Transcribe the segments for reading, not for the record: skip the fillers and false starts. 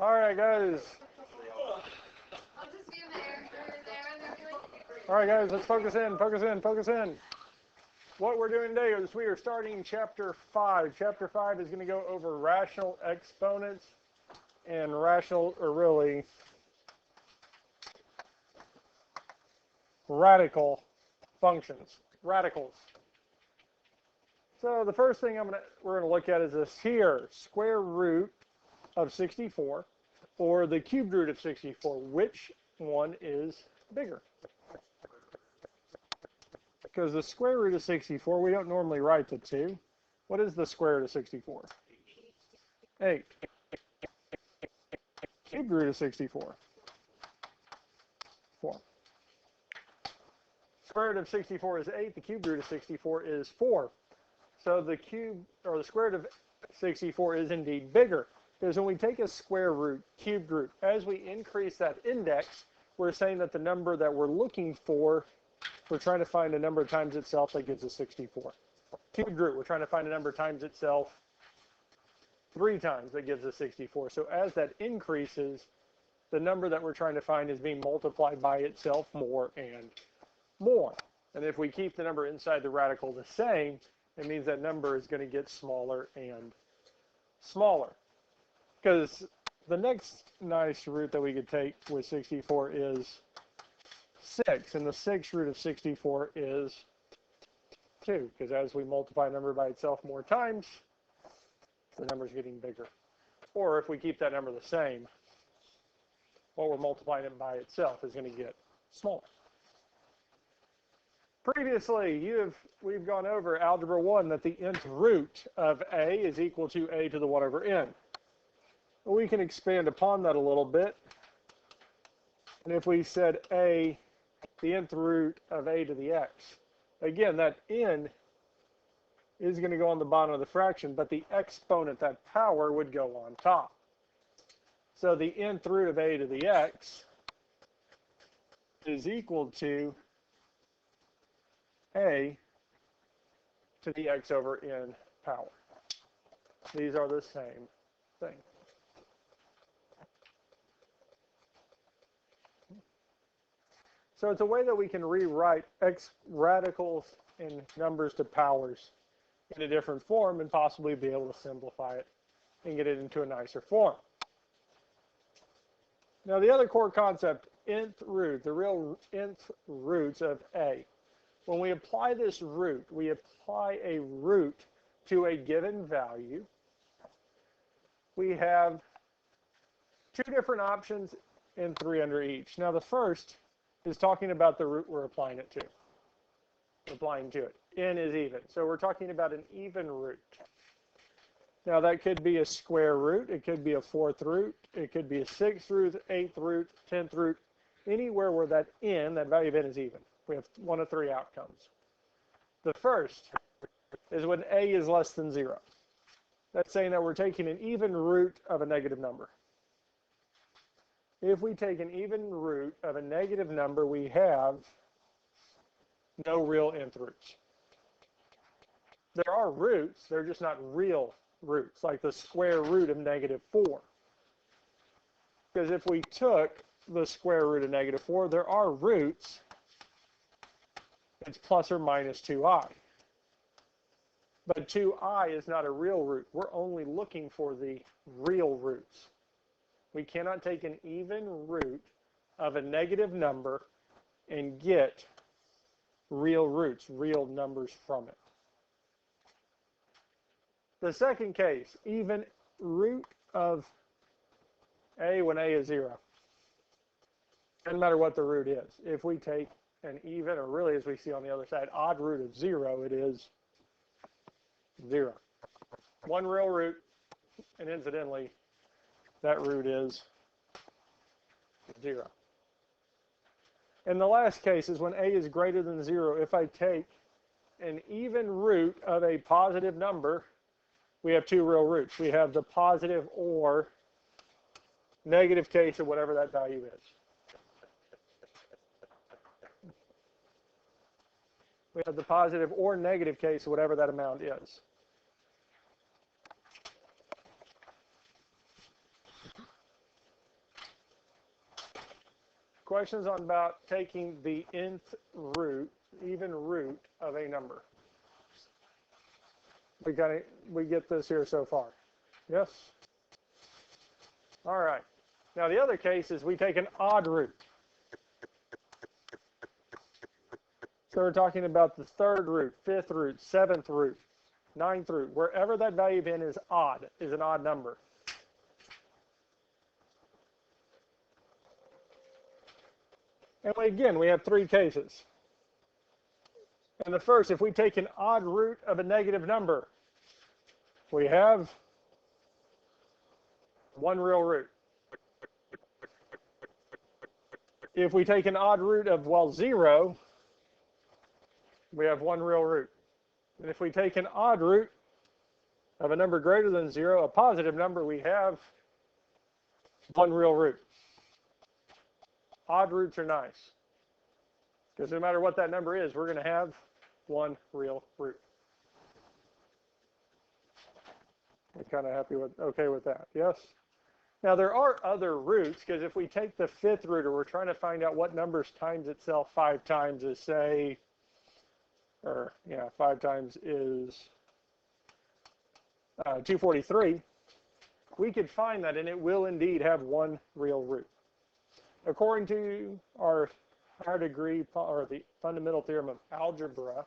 All right, guys. All right, guys, let's focus in, focus in, focus in. What we're doing today is we are starting chapter 5. Chapter 5 is going to go over rational exponents and rational, or really, radical functions, radicals. So the first thing we're going to look at is this here, square root of 64, or the cubed root of 64. Which one is bigger? Because the square root of 64, we don't normally write the 2. What is the square root of 64? 8. Cubed root of 64? 4. Square root of 64 is 8. The cubed root of 64 is 4. So the cube, or the square root of 64 is indeed bigger. Because when we take a square root, cubed root, as we increase that index, we're saying that the number that we're looking for, we're trying to find a number times itself that gives us 64. Cubed root, we're trying to find a number times itself 3 times that gives us 64. So as that increases, the number that we're trying to find is being multiplied by itself more and more. And if we keep the number inside the radical the same, it means that number is going to get smaller and smaller. Because the next nice root that we could take with 64 is 6. And the 6th root of 64 is 2. Because as we multiply a number by itself more times, the number is getting bigger. Or if we keep that number the same, what we're multiplying it by itself is going to get smaller. Previously, we've gone over Algebra 1 that the nth root of a is equal to a to the 1 over n. We can expand upon that a little bit. And if we said a, the nth root of a to the x, again, that n is going to go on the bottom of the fraction, but the exponent, that power, would go on top. So the nth root of a to the x is equal to a to the x over n power. These are the same thing. So it's a way that we can rewrite radicals and numbers to powers in a different form and possibly be able to simplify it and get it into a nicer form. Now the other core concept, nth root, the real nth roots of a. When we apply this root, we apply a root to a given value. We have 2 different options and 3 under each. Now the first is talking about the root we're applying it to. Applying to it. N is even. So we're talking about an even root. Now that could be a square root. It could be a 4th root. It could be a 6th root, 8th root, 10th root. Anywhere where that n, that value of n, is even. We have 1 of 3 outcomes. The first is when a is less than 0. That's saying that we're taking an even root of a negative number. If we take an even root of a negative number, we have no real nth roots. There are roots, they're just not real roots, like the square root of negative 4. Because if we took the square root of negative 4, there are roots, it's plus or minus 2i. But 2i is not a real root. We're only looking for the real roots. We cannot take an even root of a negative number and get real roots, real numbers from it. The second case, even root of a when a is 0. Doesn't matter what the root is. If we take an even, or really as we see on the other side, odd root of 0, it is 0. 1 real root, and incidentally, that root is 0. And the last case is when a is greater than 0. If I take an even root of a positive number, we have 2 real roots. We have the positive or negative case of whatever that value is. We have the positive or negative case of whatever that amount is. Questions on about taking the nth root, even root of a number. We get this here so far. Yes? All right. Now the other case is we take an odd root. So we're talking about the third root, fifth root, seventh root, ninth root, wherever that value of n is odd, is an odd number. And again, we have three cases. And the first, if we take an odd root of a negative number, we have one real root. If we take an odd root of, well, 0, we have one real root. And if we take an odd root of a number greater than 0, a positive number, we have one real root. Odd roots are nice, because no matter what that number is, we're going to have one real root. I'm kind of okay with that, yes? Now there are other roots, because if we take the fifth root, or we're trying to find out what numbers times itself 5 times is, say, 5 times is 243, we could find that, and it will indeed have one real root. According to our higher degree, or the fundamental theorem of algebra,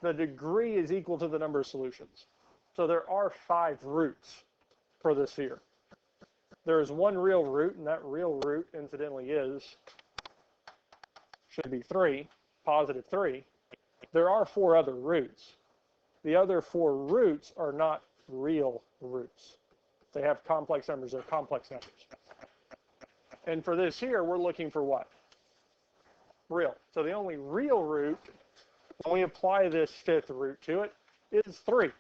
the degree is equal to the number of solutions. So there are 5 roots for this here. There is one real root, and that real root, incidentally, should be 3, positive 3. There are 4 other roots. The other 4 roots are not real roots. They have complex numbers. They're complex numbers. And for this here, we're looking for what? Real. So the only real root, when we apply this fifth root to it, is 3.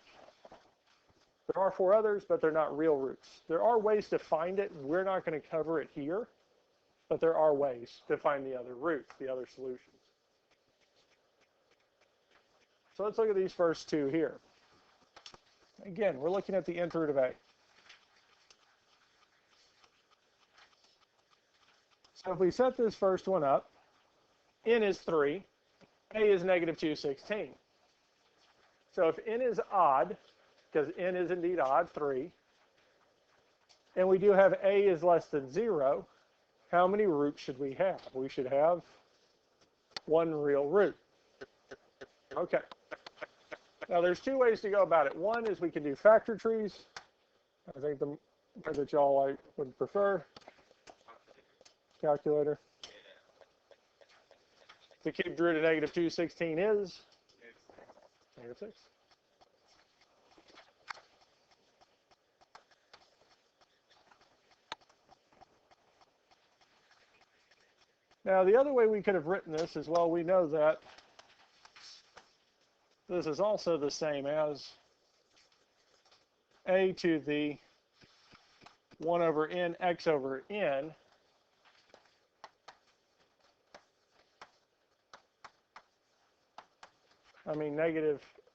There are 4 others, but they're not real roots. There are ways to find it. We're not going to cover it here, but there are ways to find the other roots, the other solutions. So let's look at these first 2 here. Again, we're looking at the nth root of a. So if we set this first one up, n is 3, a is negative 216. So if n is odd, because n is indeed odd, 3, and we do have a is less than 0, how many roots should we have? We should have one real root. Okay. Now there's 2 ways to go about it. One is we can do factor trees. I think the that y'all would prefer. Calculator. The cubed root of negative 216 is negative 6. Now the other way we could have written this is, well, we know that this is also the same as a to the 1 over n x over n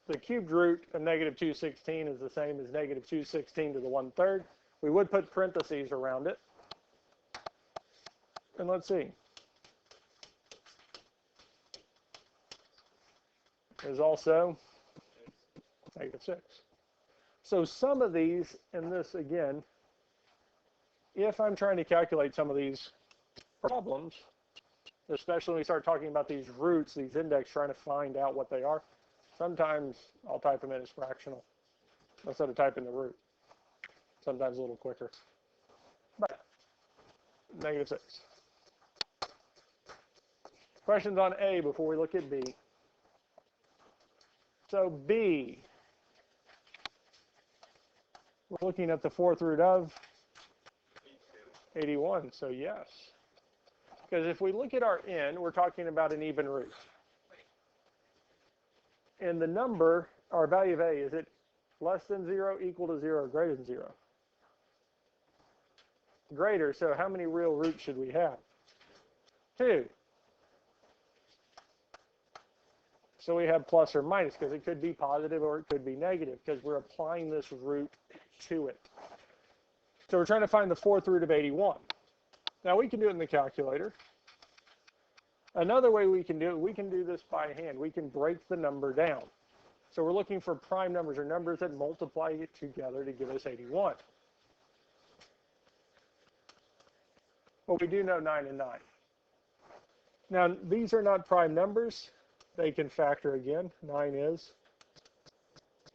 the cubed root of negative 216 is the same as negative 216 to the 1/3. We would put parentheses around it. And let's see. There's also negative 6. So some of these, and this again, if I'm trying to calculate some of these problems, especially when we start talking about these roots, these index, trying to find out what they are, sometimes I'll type them in as fractional instead of typing the root. Sometimes a little quicker. But negative 6. Questions on A before we look at B. So B, we're looking at the 4th root of 81, so yes. Because if we look at our n, we're talking about an even root. And the number, our value of a, is it less than 0, equal to 0, or greater than 0? Greater, so how many real roots should we have? 2. So we have plus or minus, because it could be positive or it could be negative, because we're applying this root to it. So we're trying to find the 4th root of 81. Now we can do it in the calculator. Another way we can do it, we can do this by hand. We can break the number down. So we're looking for prime numbers or numbers that multiply together to give us 81. Well, we do know 9 and 9. Now, these are not prime numbers. They can factor again. 9 is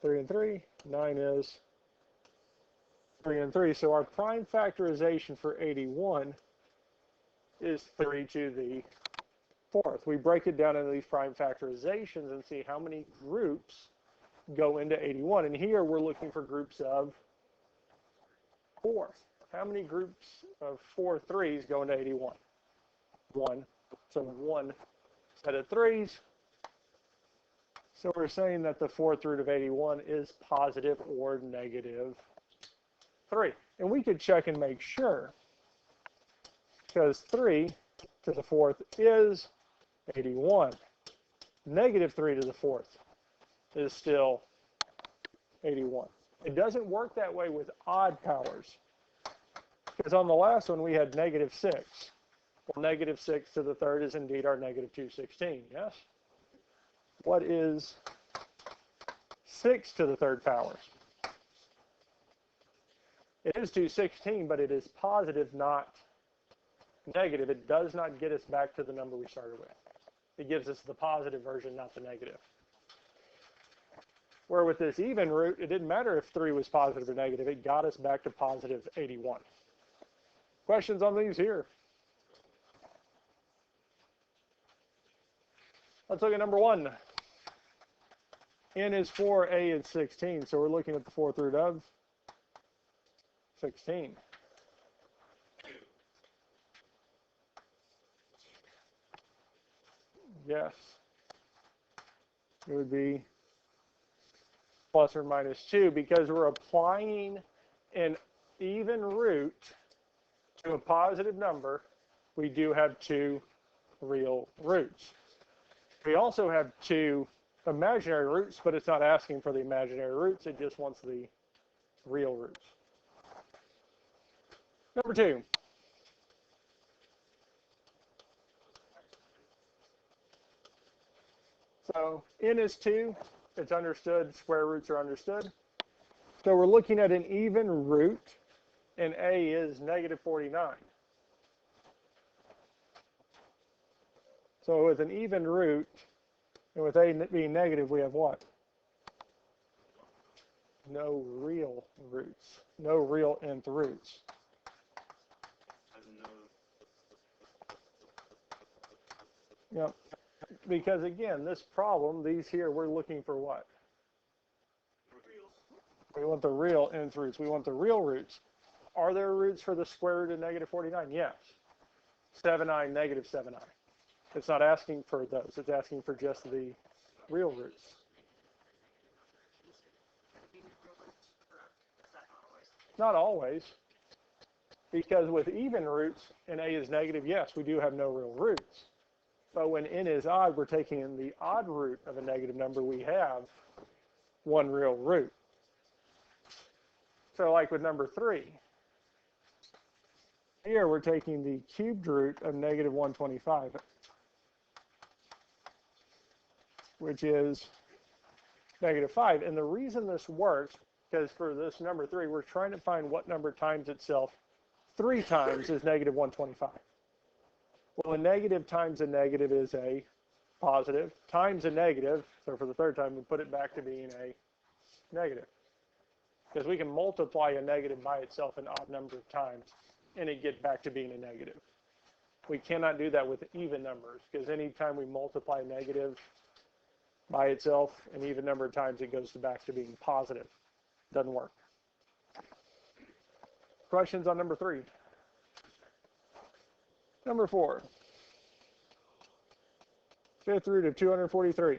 3 and 3. 9 is 3 and 3. So our prime factorization for 81 is 3 to the 4th. We break it down into these prime factorizations and see how many groups go into 81. And here we're looking for groups of 4. How many groups of 4 threes go into 81? 1. So 1 set of 3s. So we're saying that the 4th root of 81 is positive or negative 3. And we could check and make sure, because 3 to the 4th is 81. Negative 3 to the 4th is still 81. It doesn't work that way with odd powers, because on the last one we had negative 6. Well, negative 6 to the 3rd is indeed our negative 216, yes? What is 6 to the 3rd power? It is 216, but it is positive, not negative. It does not get us back to the number we started with. It gives us the positive version, not the negative. Where with this even root, it didn't matter if 3 was positive or negative. It got us back to positive 81. Questions on these here? Let's look at number 1. N is 4, A is 16. So we're looking at the 4th root of 16. Yes. It would be plus or minus 2 because we're applying an even root to a positive number. We do have 2 real roots. We also have 2 imaginary roots, but it's not asking for the imaginary roots. It just wants the real roots. Number 2. So n is 2. It's understood. Square roots are understood. So we're looking at an even root, and a is negative 49. So with an even root, and with a being negative, we have what? No real roots. No real nth roots. Yep. Because again, this problem, these here, we're looking for what? We want the real nth roots. We want the real roots. Are there roots for the square root of negative 49? Yes. 7i, negative 7i. It's not asking for those. It's asking for just the real roots. Not always. Because with even roots, and a is negative, yes, we do have no real roots. But when n is odd, we're taking in the odd root of a negative number, we have one real root. So like with number 3, here we're taking the cubed root of negative 125, which is negative 5. And the reason this works, because for this number 3, we're trying to find what number times itself 3 times is negative 125. Well, a negative times a negative is a positive times a negative. So for the 3rd time, we put it back to being a negative. Because we can multiply a negative by itself an odd number of times, and it gets back to being a negative. We cannot do that with even numbers, because anytime we multiply a negative by itself an even number of times, it goes back to being positive. Doesn't work. Questions on number 3? Number 4. 5th root of 243.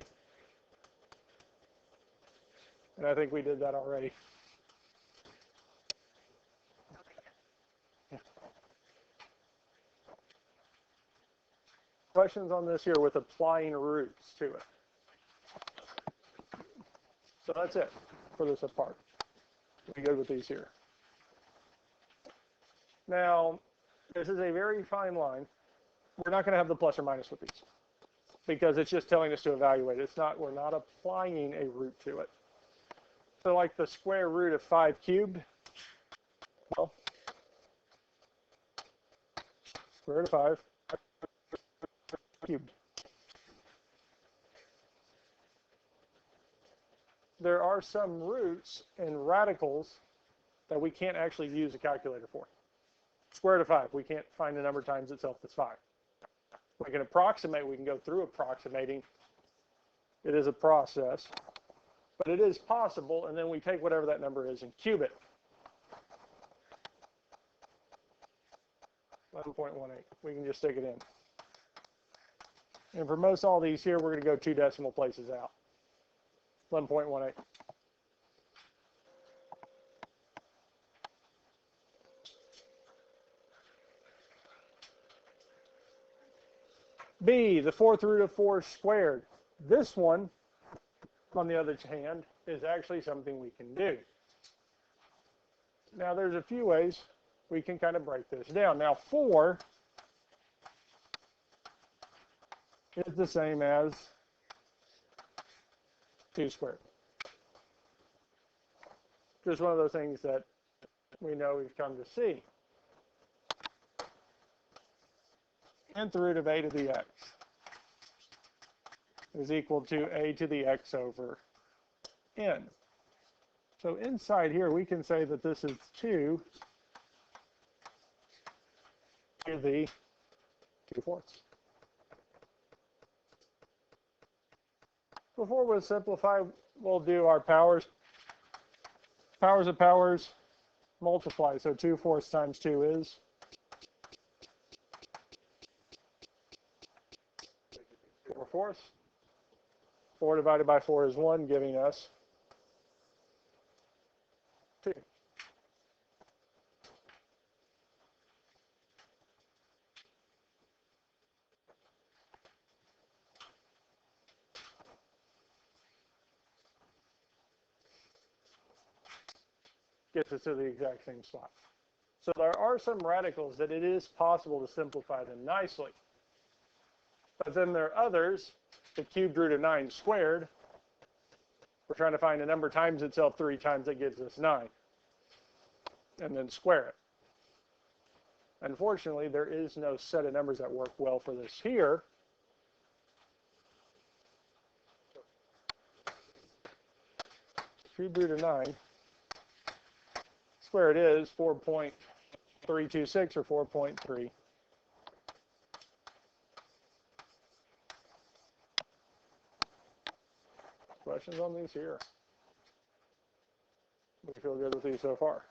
And I think we did that already. Questions on this here with applying roots to it. So that's it for this part. Be good with these here. Now, This is a very fine line. We're not going to have the plus or minus with these because it's just telling us to evaluate. It's not, we're not applying a root to it. So like the square root of 5 cubed, well, square root of 5 cubed. There are some roots and radicals that we can't actually use a calculator for. Square root of 5, we can't find a number times itself that's 5. We can approximate, we can go through approximating. It is a process, but it is possible, and then we take whatever that number is and cube it. 11.18, we can just stick it in. And for most all these here, we're going to go 2 decimal places out. 11.18. B, the 4th root of 4 squared. This one, on the other hand, is actually something we can do. Now, there's a few ways we can kind of break this down. Now, 4 is the same as 2 squared. Just one of those things that we know we've come to see. Nth root of a to the x is equal to a to the x over n. So inside here, we can say that this is 2 to the 2/4. Before we simplify, we'll do our powers. Powers of powers multiply. So 2/4 times 2 is 4/4. 4 divided by 4 is 1, giving us 2. Gets us to the exact same spot. So there are some radicals that it is possible to simplify them nicely. But then there are others, the cubed root of 9 squared. We're trying to find a number times itself 3 times, that gives us 9. And then square it. Unfortunately, there is no set of numbers that work well for this here. Cubed root of 9 squared is 4.326 or 4.3. Questions on these here? We feel good with these so far.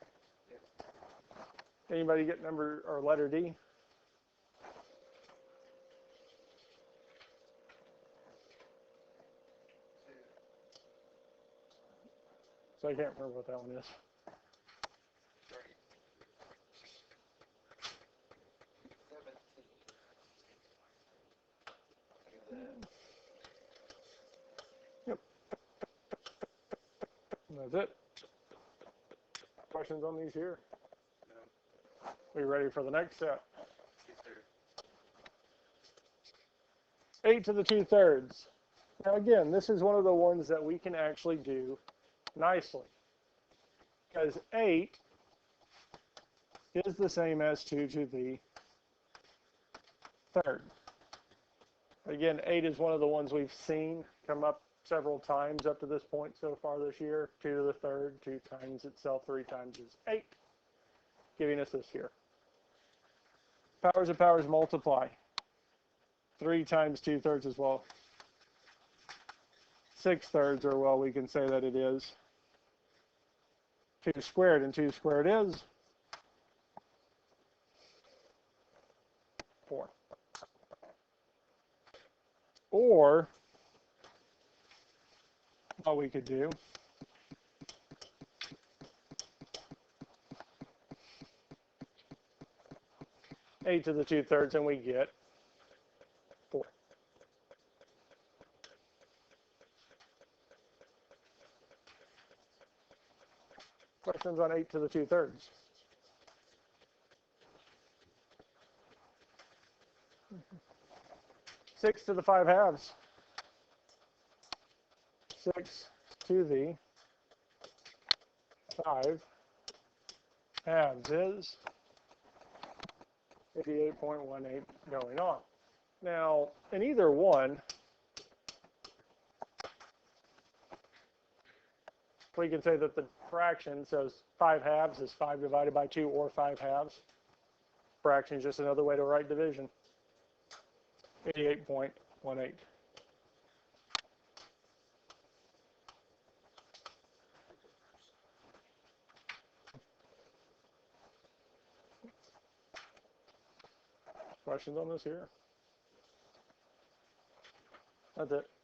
Anybody get number or letter D? So I can't remember what that one is. Yep. And that's it. Questions on these here? No. Are you ready for the next step? Yes, sir. 8 to the 2/3. Now again, this is one of the ones that we can actually do nicely. Because 8 is the same as 2 to the 3rd. Again, 8 is one of the ones we've seen come up several times up to this point so far this year. 2 to the 3rd, 2 times itself, 3 times is 8, giving us this here. Powers of powers multiply. 3 times 2/3 as well. 6/3, or well, we can say that it is 2 squared, and 2 squared is 4. Or what we could do eight to the 2/3, and we get 4. Questions on 8 to the 2/3? 6 to the 5 halves. 6 to the 5 halves is 88.18 going on. Now, in either one, we can say that the fraction, so 5 halves is 5 divided by 2 or 5 halves. Fraction is just another way to write division. 88.18. Questions on this here? That's it.